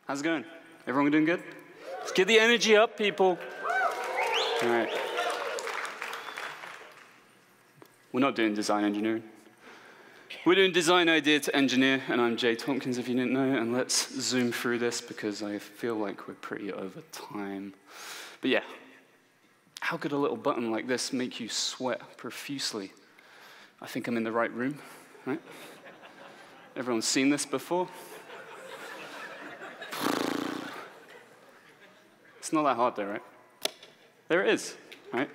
How's it going? Everyone doing good? Let's get the energy up, people. All right. We're not doing design engineering. We're doing design idea to engineer, and I'm Jhey Tompkins, if you didn't know, and let's zoom through this because I feel like we're pretty over time. But yeah, how could a little button like this make you sweat profusely? I think I'm in the right room, right? Everyone's seen this before? It's not that hard though, right? There it is, right?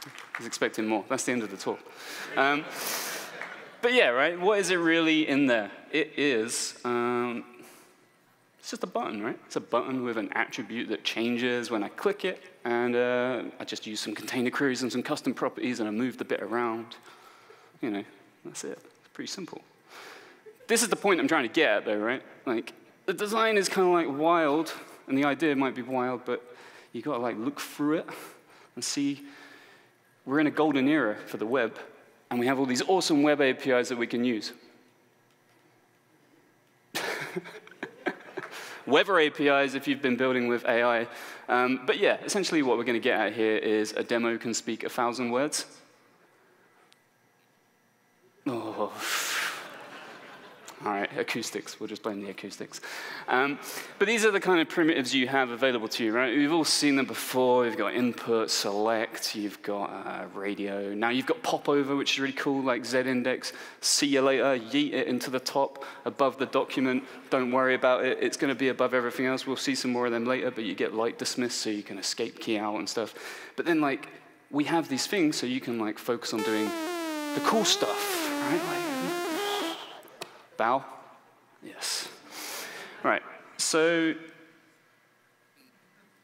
I was expecting more. That's the end of the talk. But yeah, right, what is it really in there? It is, it's just a button, right? It's a button with an attribute that changes when I click it, and I just use some container queries and some custom properties, and I move the bit around. You know, that's it. It's pretty simple. This is the point I'm trying to get at, though, right? Like, the design is kind of like wild, and the idea might be wild, but you got to like look through it and see we're in a golden era for the web, and we have all these awesome web APIs that we can use. Weather APIs if you've been building with AI. But yeah, essentially what we're going to get at here is a demo can speak 1,000 words. Oh. All right, acoustics. We'll just blame the acoustics. But these are the kind of primitives you have available to you, right? We've all seen them before. You've got input, select. You've got radio. Now you've got popover, which is really cool, like Z-index. See you later. Yeet it into the top above the document. Don't worry about it. It's going to be above everything else. We'll see some more of them later, but you get light dismiss, so you can escape key out and stuff. But then, like, we have these things, so you can, like, focus on doing the cool stuff, right? Like, bow? Yes. Right, so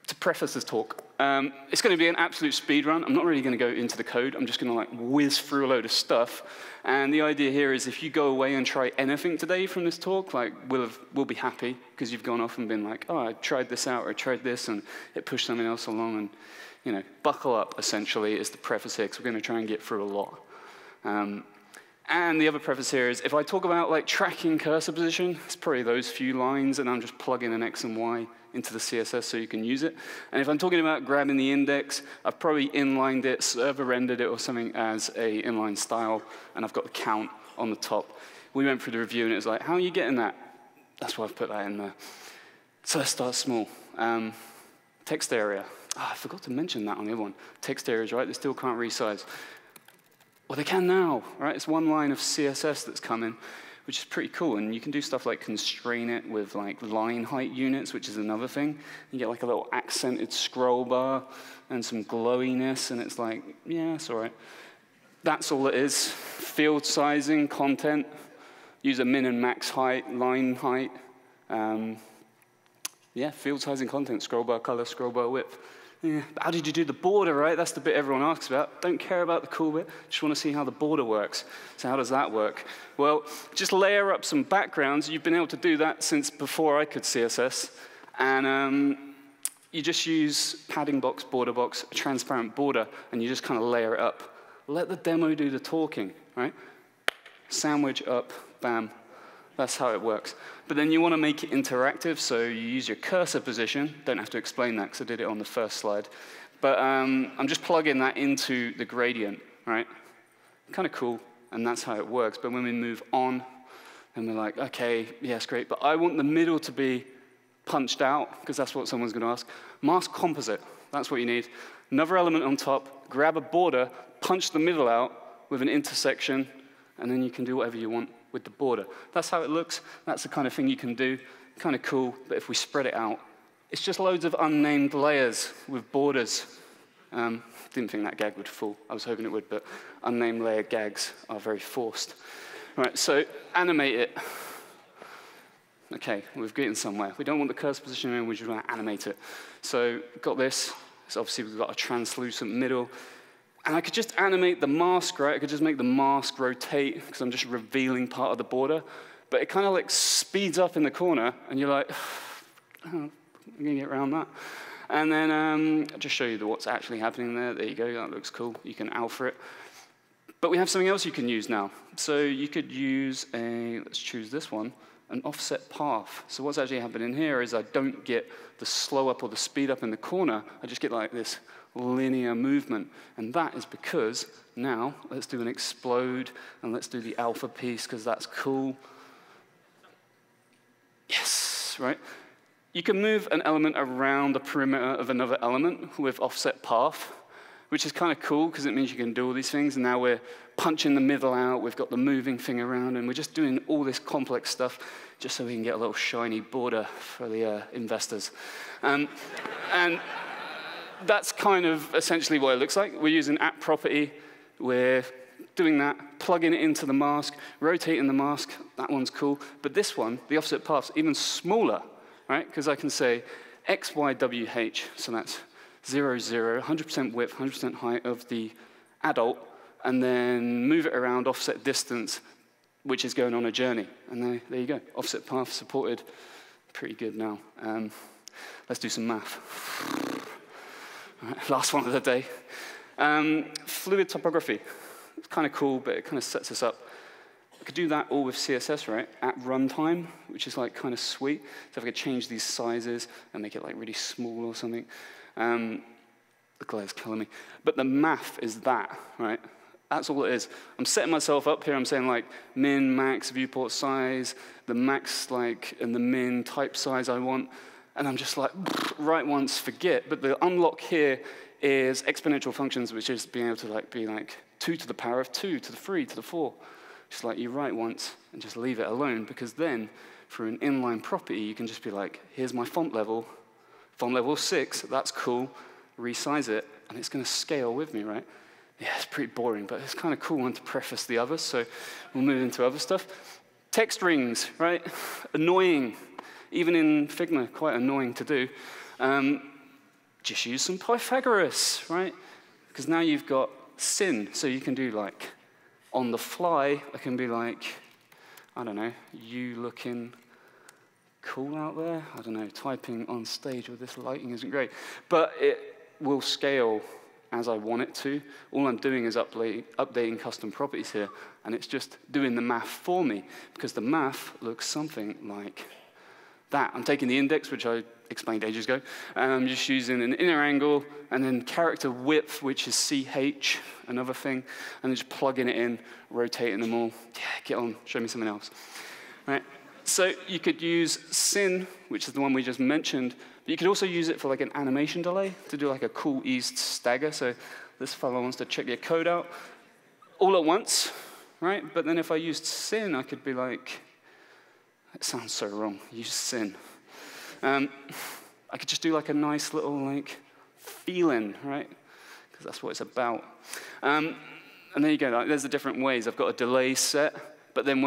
to preface this talk, it's going to be an absolute speed run. I'm not really going to go into the code. I'm just going to like whiz through a load of stuff. And the idea here is if you go away and try anything today from this talk, like we'll be happy because you've gone off and been like, oh, I tried this out or I tried this and it pushed something else along. And you know, buckle up essentially is the preface here because we're going to try and get through a lot. And the other preface here is, if I talk about like tracking cursor position, it's probably those few lines, and I'm just plugging an X and Y into the CSS so you can use it. And if I'm talking about grabbing the index, I've probably inlined it, server rendered it or something as a inline style, and I've got the count on the top. We went through the review, and it was like, how are you getting that? That's why I've put that in there. So let's start small. Text area. Oh, I forgot to mention that on the other one. Text areas, right? They still can't resize. Well, they can now, right? It's one line of CSS that's coming, which is pretty cool. And you can do stuff like constrain it with like line height units, which is another thing. You get like a little accented scroll bar and some glowiness, and it's like, yeah, it's all right. That's all it is. Field sizing, content. Use a min and max height, line height. Yeah, field sizing, content, scroll bar color, scroll bar width. Yeah, but how did you do the border, right? That's the bit everyone asks about. Don't care about the cool bit. Just want to see how the border works. So how does that work? Well, just layer up some backgrounds. You've been able to do that since before I could CSS. And you just use padding box, border box, a transparent border, and you just kind of layer it up. Let the demo do the talking, right? Sandwich up, bam. That's how it works. But then you want to make it interactive, so you use your cursor position. Don't have to explain that, because I did it on the first slide. But I'm just plugging that into the gradient, right? Kind of cool, and that's how it works. But when we move on, and we're like, OK, yes, great. But I want the middle to be punched out, because that's what someone's going to ask. Mask composite, that's what you need. Another element on top, grab a border, punch the middle out with an intersection, and then you can do whatever you want with the border. That's how it looks. That's the kind of thing you can do. Kind of cool, but if we spread it out, it's just loads of unnamed layers with borders. Didn't think that gag would fall. I was hoping it would, but unnamed layer gags are very forced. All right, so animate it. OK, we've gotten somewhere. We don't want the cursor position in, we just want to animate it. So got this. So obviously we've got a translucent middle. And I could just animate the mask, right? I could just make the mask rotate, because I'm just revealing part of the border. But it kind of like speeds up in the corner, and you're like, oh, I'm going to get around that. And then I'll just show you what's actually happening there. There you go. That looks cool. You can alpha it. But we have something else you can use now. So you could use a, let's choose this one, an offset path. So what's actually happening here is I don't get the slow up or the speed up in the corner. I just get like this linear movement. And that is because now let's do an explode and let's do the alpha piece because that's cool. Yes, right? You can move an element around the perimeter of another element with offset path, which is kind of cool because it means you can do all these things. And now we're punching the middle out. We've got the moving thing around. And we're just doing all this complex stuff just so we can get a little shiny border for the investors. And that's kind of essentially what it looks like. We're using app property. We're doing that, plugging it into the mask, rotating the mask. That one's cool. But this one, the offset path's even smaller, right? Because I can say X, Y, W, H. So that's 0, 0, 100% width, 100% height of the adult, and then move it around offset distance, which is going on a journey. And there you go. Offset path supported. Pretty good now. Let's do some math. All right, last one of the day. Fluid topography. It's kind of cool, but it kind of sets us up. I could do that all with CSS, right, at runtime, which is like kind of sweet. So if I could change these sizes and make it like really small or something. The glare's killing me. But the math is that, right? That's all it is. I'm setting myself up here. I'm saying like min, max, viewport size, the max like and the min type size I want. And I'm just like, write once, forget. But the unlock here is exponential functions, which is being able to like be like 2 to the power of 2 to the 3 to the 4. Just like you write once and just leave it alone, because then for an inline property, you can just be like, here's my font level 6, that's cool, resize it, and it's going to scale with me, right? Yeah, it's pretty boring, but it's kind of cool one to preface the others, so we'll move into other stuff. Text rings, right? Annoying. Even in Figma, quite annoying to do. Just use some Pythagoras, right? Because now you've got sin, so you can do like, on the fly, I can be like, I don't know, you looking cool out there? I don't know, typing on stage with this lighting isn't great. But it will scale as I want it to. All I'm doing is updating custom properties here, and it's just doing the math for me, because the math looks something like that. I'm taking the index, which I explained ages ago, and I'm just using an inner angle, and then character width, which is CH, another thing, and then just plugging it in, rotating them all. Yeah, get on, show me something else. Right? So you could use sin, which is the one we just mentioned, but you could also use it for like an animation delay to do like a cool eased stagger. So this fellow wants to check your code out all at once, right? But then if I used sin, I could be like, it sounds so wrong, use sin. I could just do like a nice little like feeling, right? Because that's what it's about. And there you go, like, there's the different ways. I've got a delay set, but then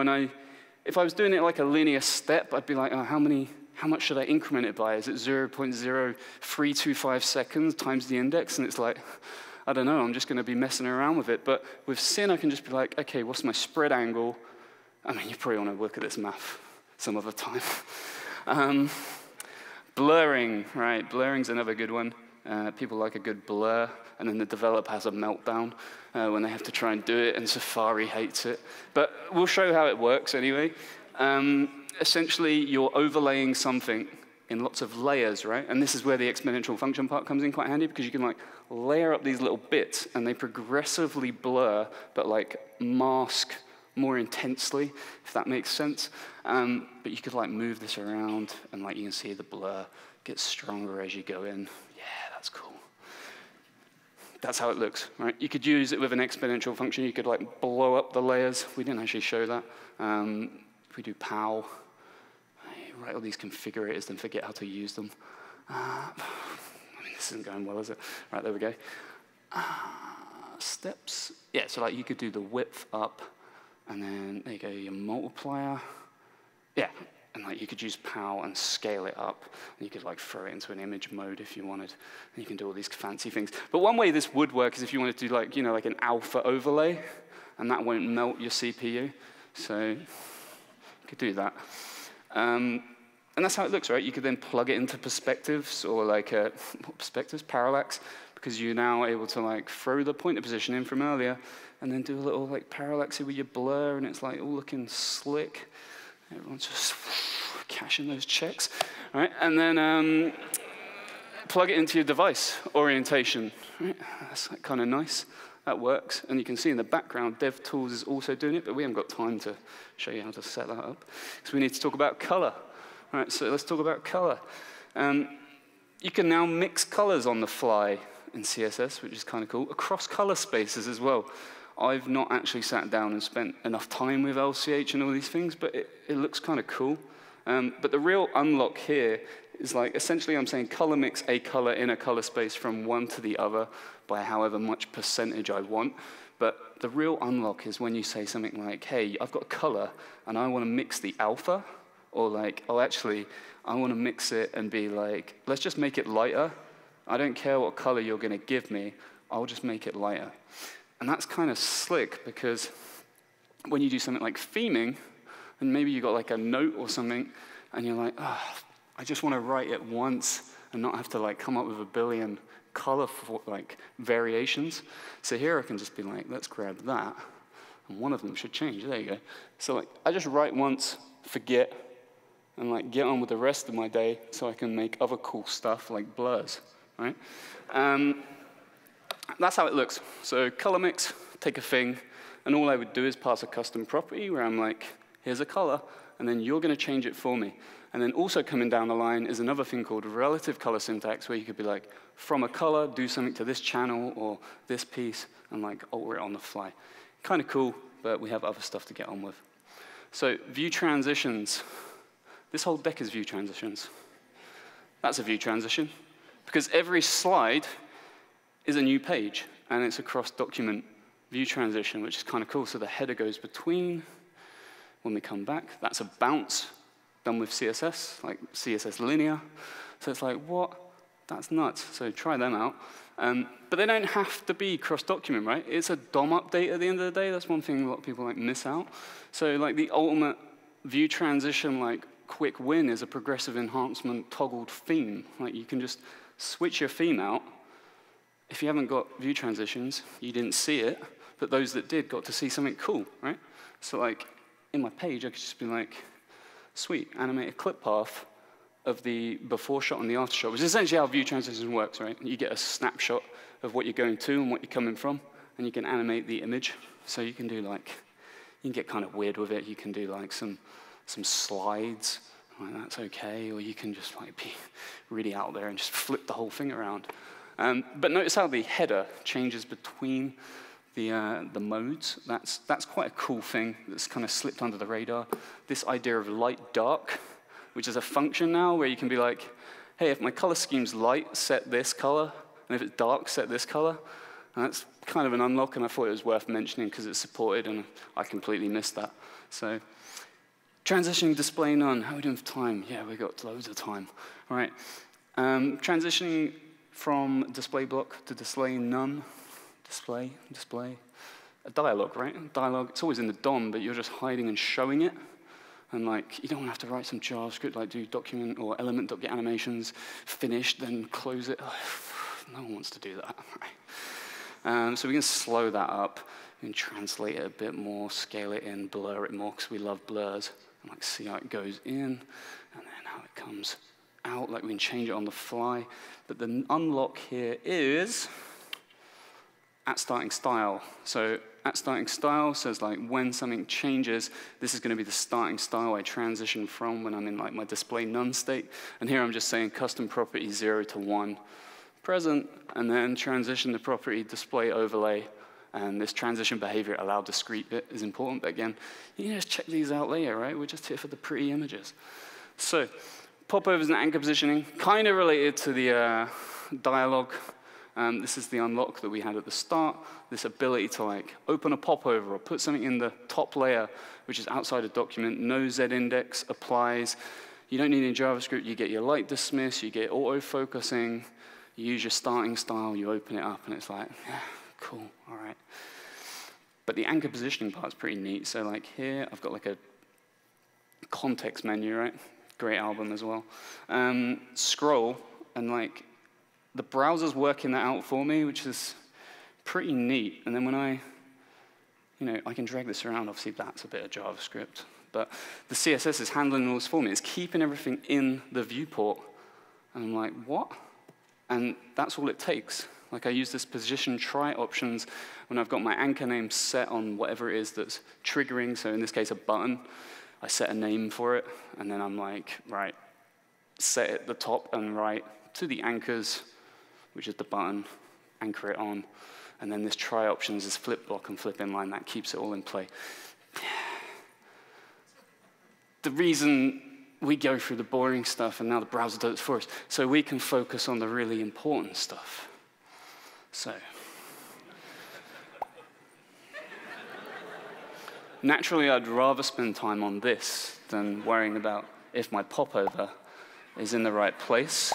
if I was doing it like a linear step, I'd be like, oh, how much should I increment it by? Is it 0.0325 seconds times the index? And it's like, I don't know, I'm just going to be messing around with it. But with sin, I can just be like, okay, what's my spread angle? I mean, you probably want to work at this math some other time. Blurring, right? Blurring's another good one. People like a good blur, and then the developer has a meltdown when they have to try and do it, and Safari hates it. But we'll show how it works anyway. Essentially, you're overlaying something in lots of layers, right? And this is where the exponential function part comes in quite handy, because you can like layer up these little bits, and they progressively blur, but like mask more intensely, if that makes sense. But you could like move this around, and like you can see the blur gets stronger as you go in. Yeah, that's cool. That's how it looks, right? You could use it with an exponential function. You could like blow up the layers. We didn't actually show that. If we do pow, write all these configurators, then forget how to use them. I mean, this isn't going well, is it? Right, there we go. Steps. Yeah, so like you could do the width up, and then there you go, your multiplier. Yeah, and like you could use pow and scale it up, and you could like throw it into an image mode if you wanted, and you can do all these fancy things. But one way this would work is if you wanted to do like, you know, like an alpha overlay, and that won't melt your CPU. So you could do that. And that's how it looks, right? You could then plug it into perspectives, or like what perspectives? Parallax, because you're now able to like throw the pointer position in from earlier, and then do a little like parallaxy with your blur, and it's like all looking slick. Everyone's just cashing those checks, right? And then plug it into your device orientation, right? That's like kind of nice. That works. And you can see in the background, DevTools is also doing it, but we haven't got time to show you how to set that up. So we need to talk about color. All right, so let's talk about color. You can now mix colors on the fly in CSS, which is kind of cool, across color spaces as well. I've not actually sat down and spent enough time with LCH and all these things, but it looks kind of cool. But the real unlock here is like, essentially I'm saying color mix a color in a color space from one to the other by however much percentage I want. But the real unlock is when you say something like, hey, I've got a color and I want to mix the alpha, or like, oh, actually, I want to mix it and be like, let's just make it lighter. I don't care what color you're going to give me. I'll just make it lighter. And that's kind of slick because when you do something like theming, and maybe you got like a note or something, and you're like, oh, I just want to write it once and not have to like come up with a billion color like variations. So here I can just be like, let's grab that, and one of them should change. There you go. So like, I just write once, forget, and like get on with the rest of my day so I can make other cool stuff like blurs, right? That's how it looks. So color mix, take a thing, and all I would do is pass a custom property where I'm like, here's a color, and then you're going to change it for me. And then also coming down the line is another thing called relative color syntax, where you could be like, from a color, do something to this channel or this piece, and like alter it on the fly. Kind of cool, but we have other stuff to get on with. So view transitions. This whole deck is view transitions. That's a view transition, because every slide is a new page, and it's a cross-document view transition, which is kind of cool. So the header goes between. When we come back, that's a bounce done with CSS, like CSS linear. So it's like, what? That's nuts. So try them out. But they don't have to be cross-document, right? It's a DOM update at the end of the day. That's one thing a lot of people like miss out. So like the ultimate view transition, like quick win, is a progressive enhancement toggled theme. Like you can just switch your theme out. If you haven't got view transitions, you didn't see it, but those that did got to see something cool, right? So like in my page, I could just be like, sweet, animate a clip path of the before shot and the after shot, which is essentially how view transition works, right? You get a snapshot of what you're going to and what you're coming from, and you can animate the image. So you can do like, you can get kind of weird with it. You can do like some slides, like that's okay, or you can just like be really out there and just flip the whole thing around. But notice how the header changes between the modes. That's quite a cool thing that's kind of slipped under the radar. This idea of light dark, which is a function now where you can be like, hey, if my color scheme's light, set this color, and if it's dark, set this color. And that's kind of an unlock, and I thought it was worth mentioning because it's supported, and I completely missed that. So transitioning display none. How are we doing for time? Yeah, we got loads of time. All right. Transitioning from display block to display none. Display. A dialog, right? Dialog, it's always in the DOM, but you're just hiding and showing it. And like, you don't want to have to write some JavaScript, like do document or element.get animations, finished, then close it. Oh, no one wants to do that, right? So we can slow that up. We can translate it a bit more, scale it in, blur it more, because we love blurs. And like see how it goes in, and then how it comes out. Like we can change it on the fly. But the unlock here is at starting style. So at starting style says like when something changes, this is going to be the starting style I transition from when I'm in like my display none state. And here I'm just saying custom property 0 to 1 present, and then transition the property display overlay. And this transition behavior allow discrete bit is important. But again, you can just check these out later, right? We're just here for the pretty images. So popovers and anchor positioning, kind of related to the dialog. This is the unlock that we had at the start, this ability to like open a popover or put something in the top layer, which is outside a document. No Z-index applies. You don't need any JavaScript. You get your light dismiss, you get auto-focusing, you use your starting style, you open it up, and it's like, yeah, cool, all right. But the anchor positioning part's pretty neat. So like here, I've got like a context menu, right? Great album as well. Scroll, and like, the browser's working that out for me, which is pretty neat. And then when I can drag this around, obviously that's a bit of JavaScript. But the CSS is handling all this for me. It's keeping everything in the viewport. And I'm like, what? And that's all it takes. Like I use this position try options when I've got my anchor name set on whatever it is that's triggering. So in this case, a button. I set a name for it, and then I'm like, right, set it the top and right to the anchors, which is the button, anchor it on. And then this try options is flip block and flip inline. That keeps it all in play. The reason we go through the boring stuff and now the browser does it for us, so we can focus on the really important stuff. So, naturally, I'd rather spend time on this than worrying about if my popover is in the right place.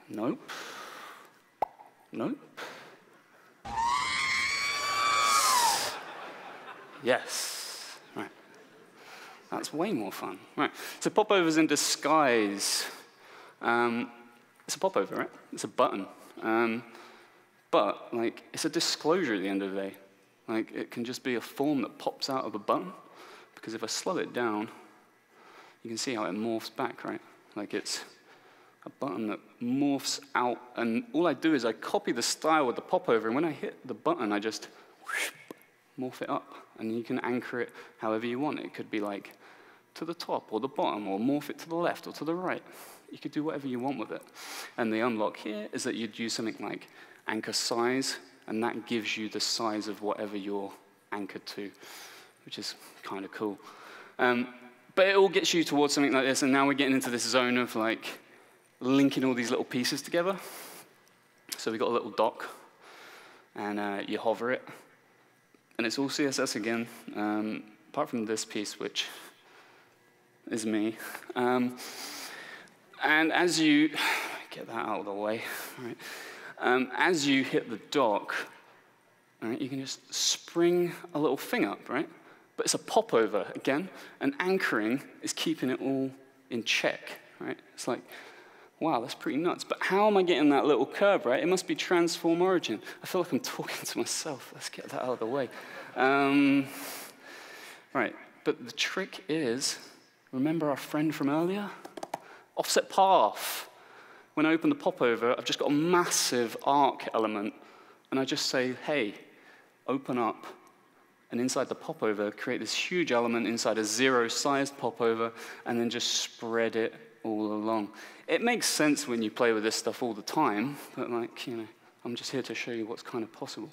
Nope. Nope. Yes. Right. That's way more fun. Right. So popovers in disguise. It's a popover, right? It's a button. But like, it's a disclosure at the end of the day. Like, it can just be a form that pops out of a button. Because if I slow it down, you can see how it morphs back, right? Like, it's a button that morphs out. And all I do is I copy the style with the popover. And when I hit the button, I just morph it up. And you can anchor it however you want. It could be like to the top or the bottom, or morph it to the left or to the right. You could do whatever you want with it. And the unlock here is that you'd use something like anchor size, and that gives you the size of whatever you're anchored to, which is kind of cool. But it all gets you towards something like this, and now we're getting into this zone of like linking all these little pieces together. So we've got a little dock, and you hover it, and it's all CSS again, apart from this piece, which is me. And as you get that out of the way, right? As you hit the dock, right, you can just spring a little thing up, right? But it's a popover again, and anchoring is keeping it all in check, right? It's like, wow, that's pretty nuts. But how am I getting that little curve, right? It must be transform origin. I feel like I'm talking to myself. Let's get that out of the way. Right, but the trick is, remember our friend from earlier? Offset path. When I open the popover, I've just got a massive arc element, and I just say, hey, open up, and inside the popover, create this huge element inside a zero-sized popover, and then just spread it all along. It makes sense when you play with this stuff all the time, but like, you know, I'm just here to show you what's kind of possible.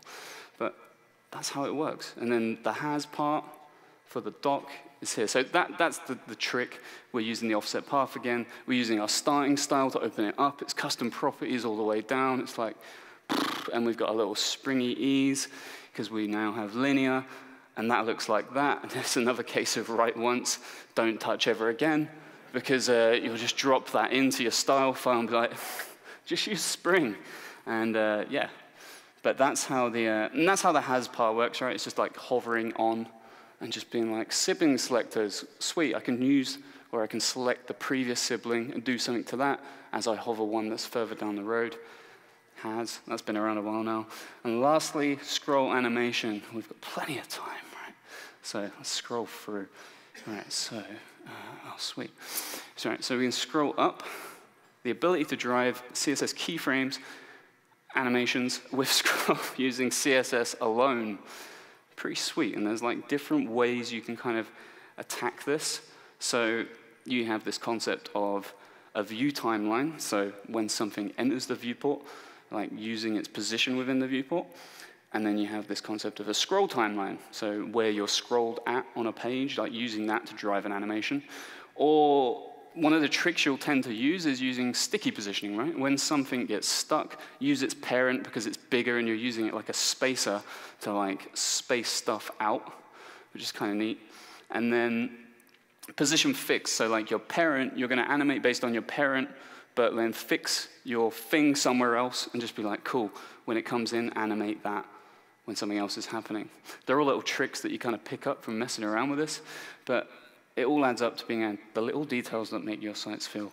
But that's how it works. And then the has part for the dock is here. So that's the trick. We're using the offset path again. We're using our starting style to open it up. It's custom properties all the way down. It's like, and we've got a little springy ease because we now have linear, and that looks like that. And it's another case of write once, don't touch ever again, because you'll just drop that into your style file and be like, just use spring. And yeah, but that's how the has part works, right? It's just like hovering on and just being like, sibling selectors, sweet, I can use, or I can select the previous sibling and do something to that as I hover one that's further down the road. Has, that's been around a while now. And lastly, scroll animation. We've got plenty of time, right? So let's scroll through. All right, so, oh, sweet. So, right, so we can scroll up. The ability to drive CSS keyframes, animations with scroll using CSS alone. Pretty sweet, and there's like different ways you can kind of attack this. So you have this concept of a view timeline, so when something enters the viewport, like using its position within the viewport. And then you have this concept of a scroll timeline, so where you're scrolled at on a page, like using that to drive an animation. Or one of the tricks you'll tend to use is using sticky positioning, right? When something gets stuck, use its parent because it's bigger and you're using it like a spacer to like space stuff out, which is kind of neat. And then position fix, so like your parent, you're gonna animate based on your parent, but then fix your thing somewhere else and just be like, cool, when it comes in, animate that when something else is happening. They're all little tricks that you kind of pick up from messing around with this, but it all adds up to being the little details that make your sites feel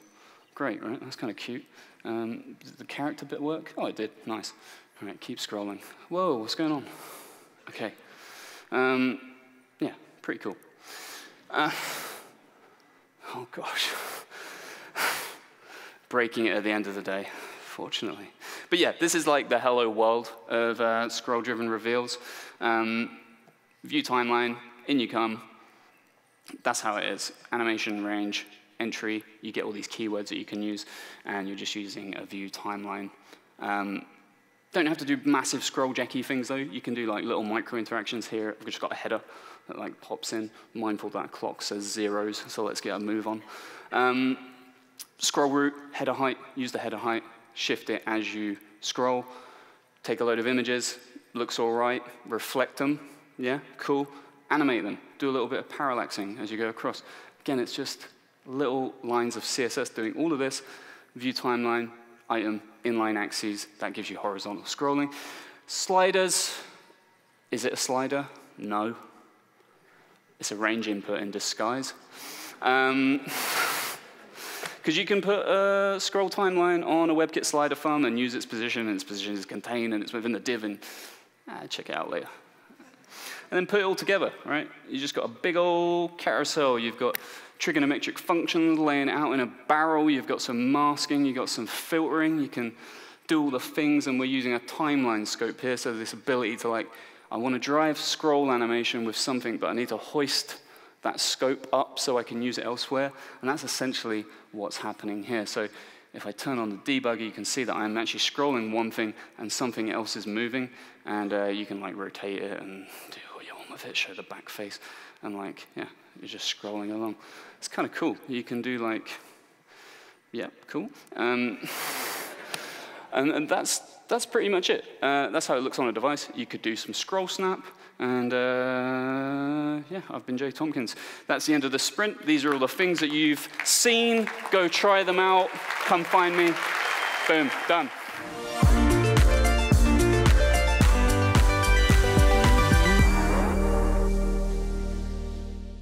great, right? That's kind of cute. Did the character bit work? Oh, it did. Nice. All right, keep scrolling. Whoa, what's going on? Okay. Yeah, pretty cool. Oh gosh. Breaking it at the end of the day, fortunately. But yeah, this is like the hello world of scroll-driven reveals. View timeline, in you come. That's how it is. Animation range, entry, you get all these keywords that you can use, and you're just using a view timeline. Don't have to do massive scroll jacky things though. You can do like little micro interactions here. I've just got a header that like pops in. Mindful that clock says zeros, so let's get a move on. Scroll route, header height, use the header height, shift it as you scroll. Take a load of images, looks all right, reflect them, yeah, cool. Animate them, do a little bit of parallaxing as you go across. Again, it's just little lines of CSS doing all of this. View timeline, item, inline axes, that gives you horizontal scrolling. Sliders, is it a slider? No. It's a range input in disguise. Because you can put a scroll timeline on a WebKit slider thumb and use its position, and its position is contained, and it's within the div, and check it out later. And then put it all together, right? You just got a big old carousel. You've got trigonometric functions laying out in a barrel. You've got some masking. You've got some filtering. You can do all the things, and we're using a timeline scope here, so this ability to, like, I want to drive scroll animation with something, but I need to hoist that scope up so I can use it elsewhere. And that's essentially what's happening here. So if I turn on the debugger, you can see that I'm actually scrolling one thing and something else is moving. And you can like rotate it and do what you want with it, show the back face. And like, yeah, you're just scrolling along. It's kind of cool. You can do like, yeah, cool. And that's pretty much it. That's how it looks on a device. You could do some scroll snap. And yeah, I've been Jhey Tompkins. That's the end of the sprint. These are all the things that you've seen. Go try them out. Come find me. Boom, done.